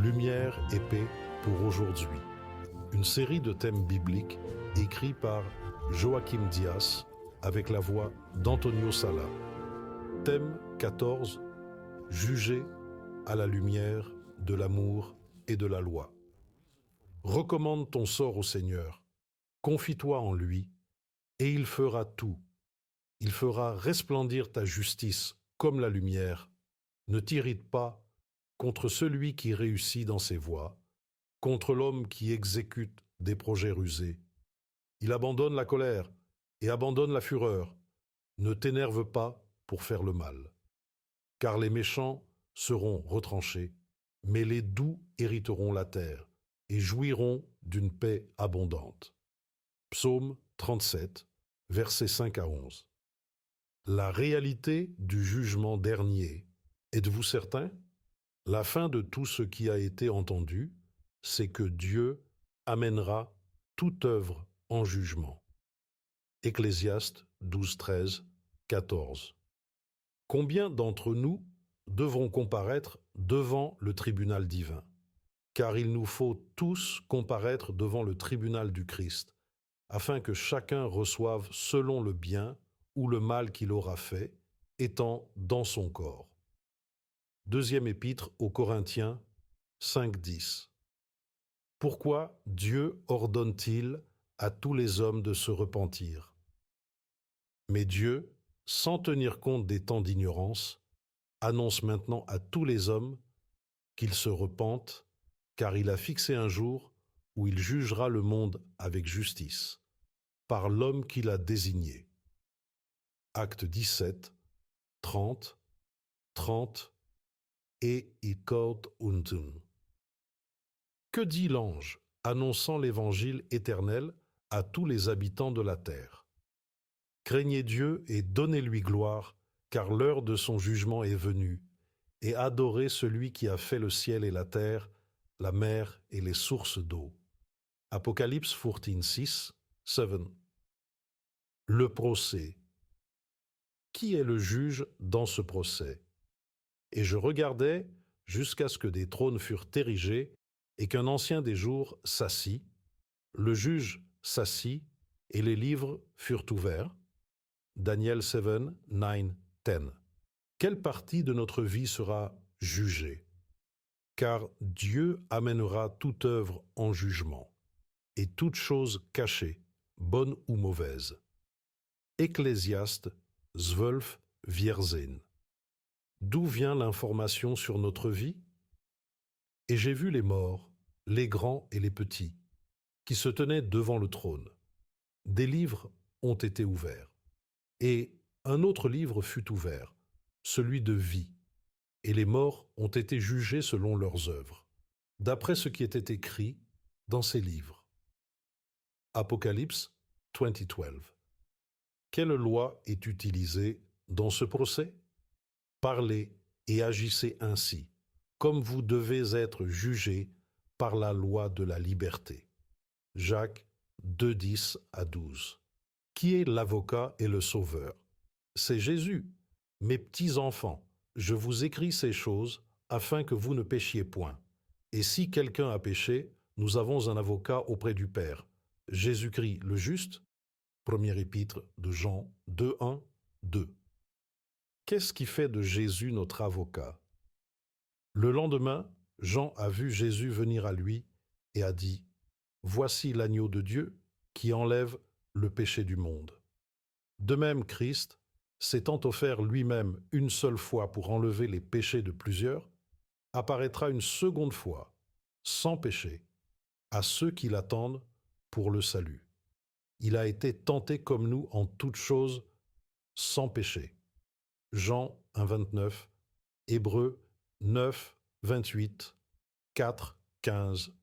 Lumière et paix pour aujourd'hui. Une série de thèmes bibliques écrits par Joachim Dias avec la voix d'Antonio Sala. Thème 14. Juger à la lumière de l'amour et de la loi. Recommande ton sort au Seigneur, confie-toi en lui, et il fera tout. Il fera resplendir ta justice comme la lumière. Ne t'irrite pas contre celui qui réussit dans ses voies, contre l'homme qui exécute des projets rusés. Il abandonne la colère et abandonne la fureur. Ne t'énerve pas pour faire le mal. Car les méchants seront retranchés, mais les doux hériteront la terre et jouiront d'une paix abondante. Psaume 37, versets 5 à 11. La réalité du jugement dernier, êtes-vous certain? La fin de tout ce qui a été entendu, c'est que Dieu amènera toute œuvre en jugement. Ecclésiaste 12, 13, 14. Combien d'entre nous devront comparaître devant le tribunal divin? Car il nous faut tous comparaître devant le tribunal du Christ, afin que chacun reçoive selon le bien ou le mal qu'il aura fait, étant dans son corps. Deuxième épître aux Corinthiens 5.10. Pourquoi Dieu ordonne-t-il à tous les hommes de se repentir? Mais Dieu, sans tenir compte des temps d'ignorance, annonce maintenant à tous les hommes qu'ils se repentent, car il a fixé un jour où il jugera le monde avec justice, par l'homme qu'il a désigné. Acte 17, 30, 30 et Icot untum. Que dit l'ange annonçant l'évangile éternel à tous les habitants de la terre? Craignez Dieu et donnez-lui gloire, car l'heure de son jugement est venue, et adorez celui qui a fait le ciel et la terre, la mer et les sources d'eau. Apocalypse 14:6, 7. Le procès. Qui est le juge dans ce procès? Et je regardais jusqu'à ce que des trônes furent érigés et qu'un ancien des jours s'assit. Le juge s'assit et les livres furent ouverts. Daniel 7, 9, 10. Quelle partie de notre vie sera jugée? Car Dieu amènera toute œuvre en jugement, et toute chose cachée, bonne ou mauvaise. Ecclésiaste 12, 14. D'où vient l'information sur notre vie? Et j'ai vu les morts, les grands et les petits, qui se tenaient devant le trône. Des livres ont été ouverts. Et un autre livre fut ouvert, celui de vie, et les morts ont été jugés selon leurs œuvres, d'après ce qui était écrit dans ces livres. Apocalypse 20:12. Quelle loi est utilisée dans ce procès? Parlez et agissez ainsi, comme vous devez être jugés par la loi de la liberté. Jacques 2:10 à 12. Qui est l'avocat et le sauveur? C'est Jésus. Mes petits enfants, je vous écris ces choses afin que vous ne péchiez point. Et si quelqu'un a péché, nous avons un avocat auprès du Père, Jésus-Christ le juste. Premier épître de Jean 2:1, 2. Qu'est-ce qui fait de Jésus notre avocat? Le lendemain, Jean a vu Jésus venir à lui et a dit « Voici l'agneau de Dieu qui enlève le péché du monde. » De même, Christ, s'étant offert lui-même une seule fois pour enlever les péchés de plusieurs, apparaîtra une seconde fois, sans péché, à ceux qui l'attendent pour le salut. Il a été tenté comme nous en toutes choses, sans péché. Jean 1:29, Hébreux 9, 28, 4, 15.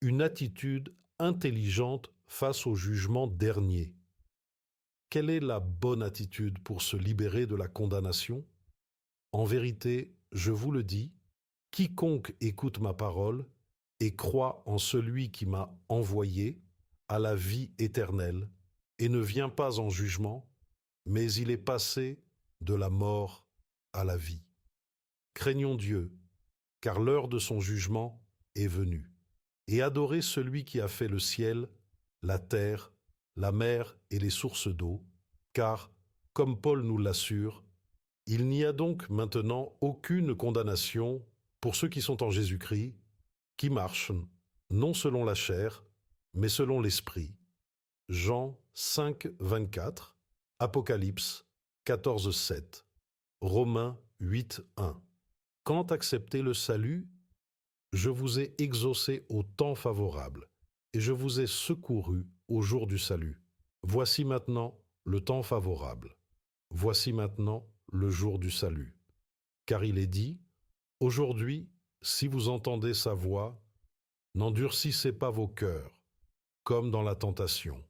Une attitude intelligente face au jugement dernier. Quelle est la bonne attitude pour se libérer de la condamnation? En vérité, je vous le dis, quiconque écoute ma parole et croit en celui qui m'a envoyé a la vie éternelle et ne vient pas en jugement, mais il est passé de la mort à la vie. Craignons Dieu, car l'heure de son jugement est venu, et adorez celui qui a fait le ciel, la terre, la mer et les sources d'eau, car, comme Paul nous l'assure, il n'y a donc maintenant aucune condamnation pour ceux qui sont en Jésus-Christ, qui marchent non selon la chair, mais selon l'Esprit. Jean 5, 24, Apocalypse 14, 7, Romains 8, 1. Quand acceptez le salut, je vous ai exaucé au temps favorable, et je vous ai secouru au jour du salut. Voici maintenant le temps favorable. Voici maintenant le jour du salut. Car il est dit, aujourd'hui, si vous entendez sa voix, n'endurcissez pas vos cœurs, comme dans la tentation.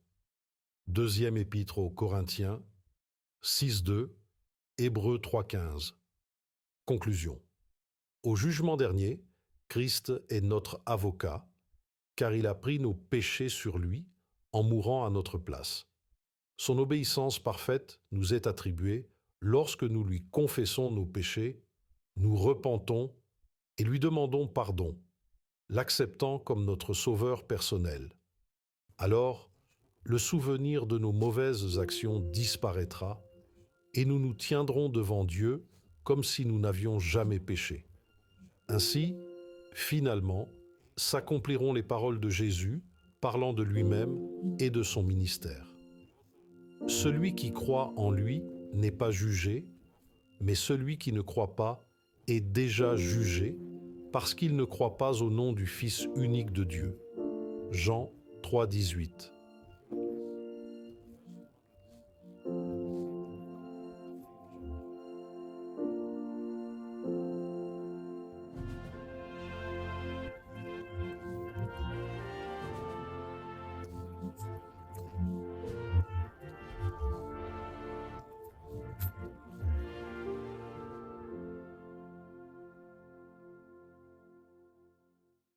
Deuxième épître aux Corinthiens, 6.2, Hébreux 3.15. Conclusion. Au jugement dernier, Christ est notre avocat, car il a pris nos péchés sur lui en mourant à notre place. Son obéissance parfaite nous est attribuée lorsque nous lui confessons nos péchés, nous repentons et lui demandons pardon, l'acceptant comme notre sauveur personnel. Alors, le souvenir de nos mauvaises actions disparaîtra et nous nous tiendrons devant Dieu comme si nous n'avions jamais péché. Ainsi, finalement, s'accompliront les paroles de Jésus parlant de lui-même et de son ministère. Celui qui croit en lui n'est pas jugé, mais celui qui ne croit pas est déjà jugé parce qu'il ne croit pas au nom du Fils unique de Dieu. Jean 3,18.